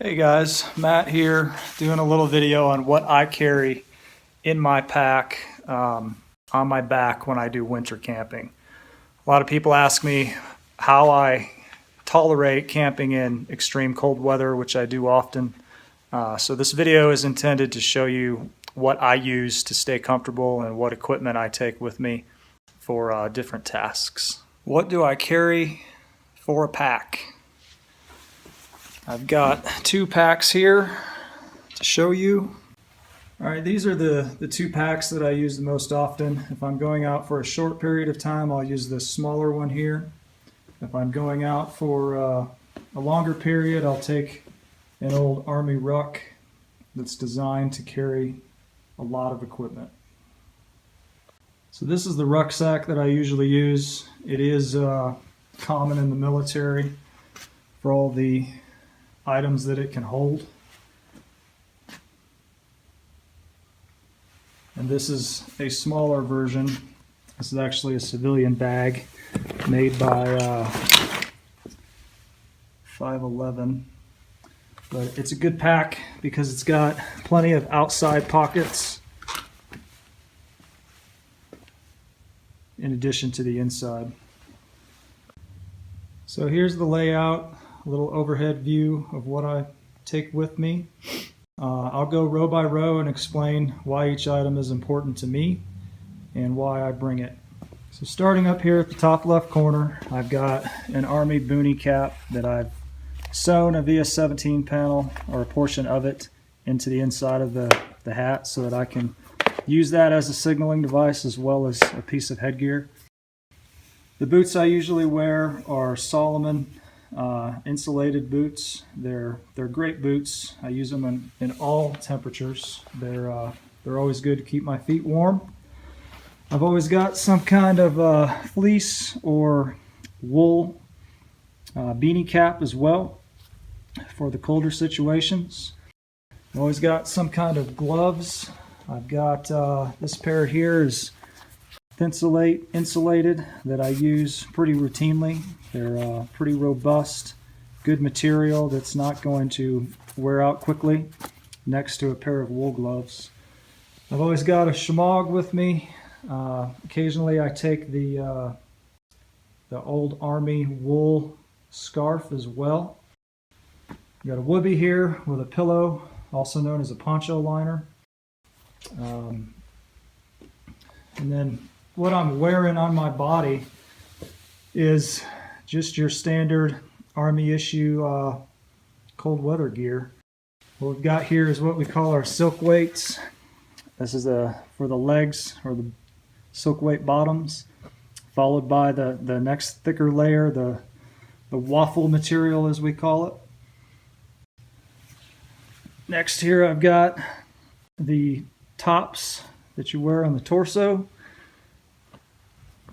Hey guys, Matt here doing a little video on what I carry in my pack on my back when I do winter camping. A lot of people ask me how I tolerate camping in extreme cold weather, which I do often. So this video is intended to show you what I use to stay comfortable and what equipment I take with me for different tasks. What do I carry for a pack? I've got two packs here to show you. All right, these are the two packs that I use the most often. If I'm going out for a short period of time, I'll use this smaller one here. If I'm going out for a longer period, I'll take an old Army Ruck that's designed to carry a lot of equipment. So this is the rucksack that I usually use. It is common in the military for all the items that it can hold. And this is a smaller version. This is actually a civilian bag made by 511. But it's a good pack because it's got plenty of outside pockets in addition to the inside. So here's the layout, a little overhead view of what I take with me. I'll go row by row and explain why each item is important to me and why I bring it. So starting up here at the top left corner, I've got an Army boonie cap that I've sewn a VS17 panel or a portion of it into the inside of the hat so that I can use that as a signaling device as well as a piece of headgear. The boots I usually wear are Solomon insulated boots. They're great boots. I use them in all temperatures. They're always good to keep my feet warm. I've always got some kind of fleece or wool beanie cap as well for the colder situations. I've always got some kind of gloves. I've got this pair here is insulated that I use pretty routinely. They're pretty robust, good material that's not going to wear out quickly next to a pair of wool gloves. I've always got a shemagh with me. Occasionally I take the old Army wool scarf as well. I've got a whoopee here with a pillow, also known as a poncho liner. And then what I'm wearing on my body is just your standard Army issue cold weather gear. What we've got here is what we call our silk weights. This is for the legs or the silk weight bottoms, followed by the next thicker layer, the waffle material as we call it. Next here I've got the tops that you wear on the torso,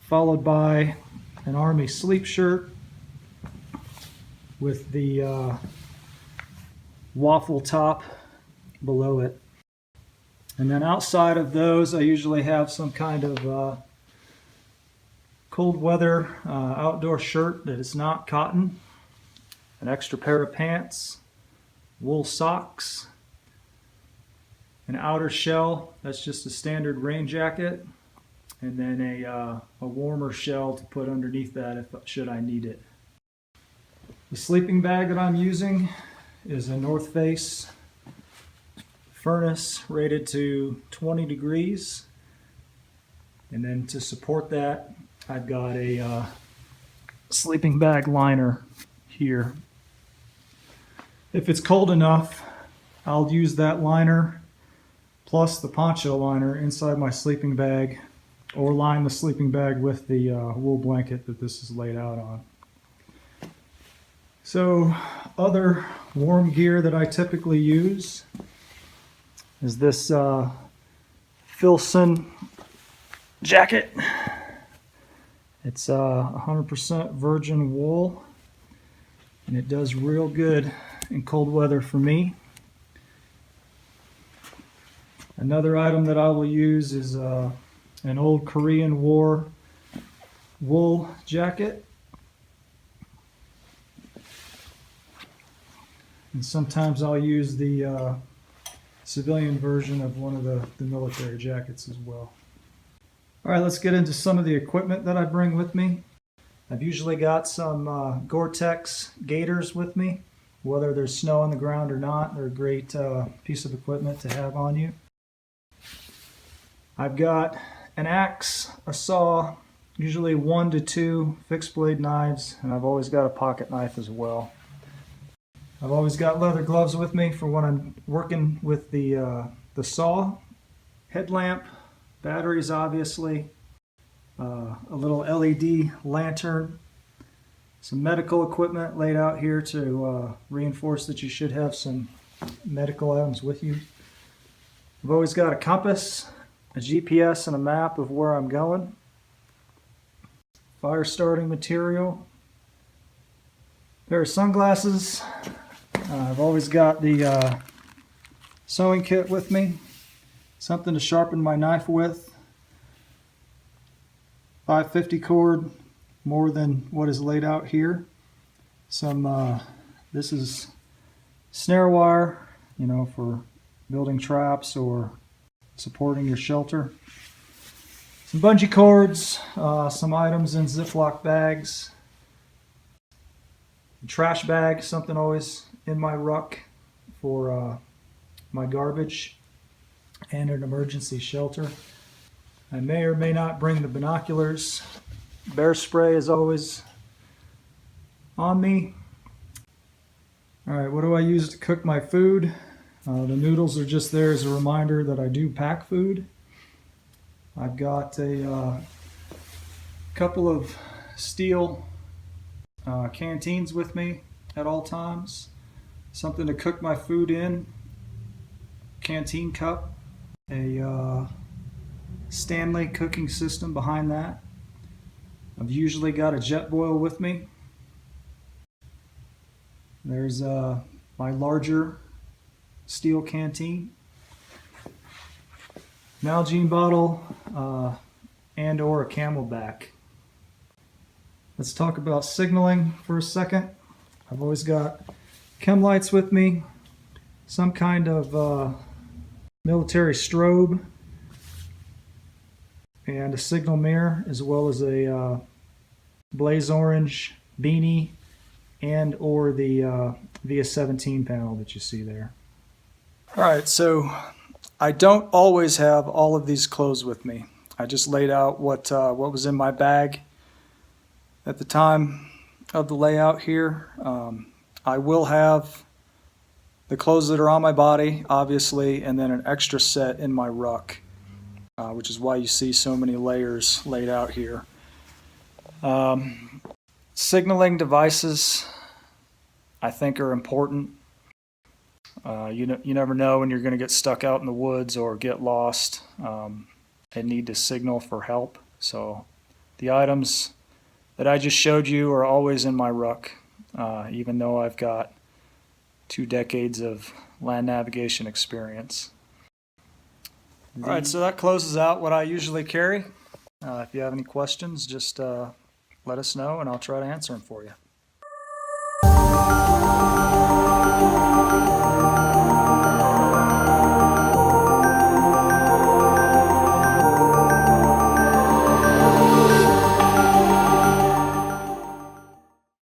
followed by an Army sleep shirt with the waffle top below it. And then outside of those, I usually have some kind of cold weather outdoor shirt that is not cotton, an extra pair of pants, wool socks, an outer shell that's just a standard rain jacket, and then a warmer shell to put underneath that should I need it. The sleeping bag that I'm using is a North Face furnace rated to 20 degrees, and then to support that I've got a sleeping bag liner here. If it's cold enough, I'll use that liner plus the poncho liner inside my sleeping bag, or line the sleeping bag with the wool blanket that this is laid out on. So other warm gear that I typically use is this Filson jacket. It's 100% virgin wool, and it does real good in cold weather for me. Another item that I will use is an old Korean War wool jacket. And sometimes I'll use the civilian version of one of the military jackets as well. All right, let's get into some of the equipment that I bring with me. I've usually got some Gore-Tex gaiters with me. Whether there's snow on the ground or not, they're a great piece of equipment to have on you. I've got an axe, a saw, usually 1 to 2 fixed blade knives, and I've always got a pocket knife as well. I've always got leather gloves with me for when I'm working with the saw, headlamp, batteries obviously, a little LED lantern, some medical equipment laid out here to reinforce that you should have some medical items with you. I've always got a compass, a GPS, and a map of where I'm going. Fire starting material. Pair of sunglasses. I've always got the sewing kit with me. Something to sharpen my knife with. 550 cord, more than what is laid out here. This is snare wire, for building traps or supporting your shelter. Some bungee cords, some items in Ziploc bags. A trash bag, something always in my ruck for my garbage, and an emergency shelter. I may or may not bring the binoculars. Bear spray is always on me. Alright, what do I use to cook my food? The noodles are just there as a reminder that I do pack food. I've got a couple of steel canteens with me at all times. Something to cook my food in. Canteen cup. A Stanley cooking system behind that. I've usually got a jet boil with me. There's my larger steel canteen. Nalgene bottle and or a Camelback. Let's talk about signaling for a second. I've always got chem lights with me, some kind of military strobe, and a signal mirror, as well as a blaze orange beanie and or the via 17 panel that you see there. Alright, so I don't always have all of these clothes with me. I just laid out what was in my bag at the time of the layout here. I will have the clothes that are on my body, obviously, and then an extra set in my ruck, which is why you see so many layers laid out here. Signaling devices, I think, are important. You never know when you're going to get stuck out in the woods or get lost and need to signal for help. So the items that I just showed you are always in my ruck, even though I've got 2 decades of land navigation experience. All right, so that closes out what I usually carry. If you have any questions, just let us know and I'll try to answer them for you.